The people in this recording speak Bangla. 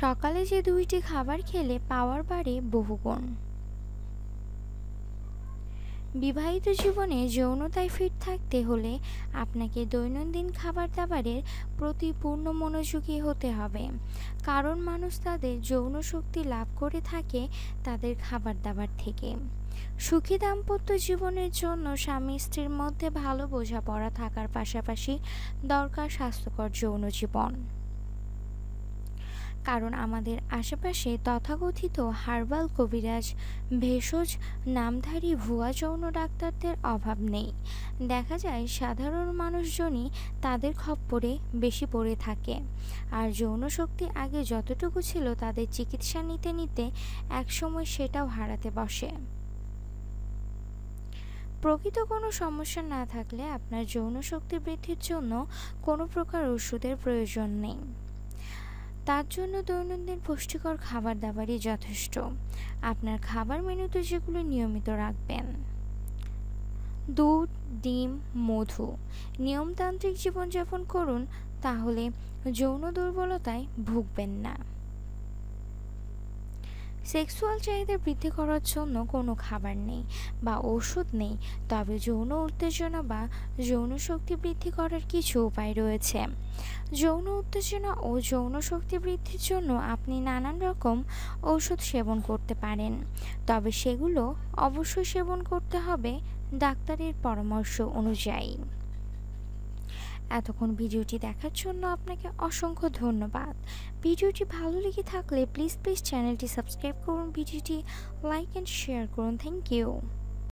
সকালে যে ২টি খাবার খেলে পাওয়ার বাড়ে বহুগুণ। বিবাহিত জীবনে যৌনতায় ফিট থাকতে হলে আপনাকে দৈনন্দিন খাবার দাবারের প্রতি পূর্ণ মনোযোগী হতে হবে, কারণ মানুষ তাদের যৌন শক্তি লাভ করে থাকে তাদের খাবার দাবার থেকে। সুখী দাম্পত্য জীবনের জন্য স্বামী স্ত্রীর মধ্যে ভালো বোঝাপড়া থাকার পাশাপাশি দরকার স্বাস্থ্যকর যৌন জীবন। কারণ আমাদের আশেপাশে তথাকথিত হার্বাল কবিরাজ, ভেষজ নামধারী ভুয়া যৌন ডাক্তারদের অভাব নেই। দেখা যায় সাধারণ মানুষজনই তাদের খপ্পরে বেশি পড়ে থাকে, আর যৌন শক্তি আগে যতটুকু ছিল তাদের চিকিৎসা নিতে নিতে একসময় সেটাও হারাতে বসে। প্রকৃত কোনো সমস্যা না থাকলে আপনার যৌন শক্তি বৃদ্ধির জন্য কোনো প্রকার ওষুধের প্রয়োজন নেই। তার জন্য দৈনন্দিন পুষ্টিকর খাবার দাবারই যথেষ্ট। আপনার খাবার মেনুতে যেগুলো নিয়মিত রাখবেন: দুধ, ডিম, মধু। নিয়মতান্ত্রিক জীবনযাপন করুন, তাহলে যৌন দুর্বলতায় ভুগবেন না। সেক্সুয়াল চাহিদা বৃদ্ধি করার জন্য কোনো খাবার নেই বা ওষুধ নেই, তবে যৌন উত্তেজনা বা যৌন শক্তি বৃদ্ধি করার কিছু উপায় রয়েছে। যৌন উত্তেজনা ও যৌন শক্তি বৃদ্ধির জন্য আপনি নানান রকম ঔষধ সেবন করতে পারেন, তবে সেগুলো অবশ্যই সেবন করতে হবে ডাক্তারের পরামর্শ অনুযায়ী। এতক্ষণ ভিডিওটি দেখার জন্য আপনাকে অসংখ্য ধন্যবাদ। ভিডিওটি ভালো লেগে থাকলে প্লিজ চ্যানেলটি সাবস্ক্রাইব করুন, ভিডিওটি লাইক অ্যান্ড শেয়ার করুন। Thank you.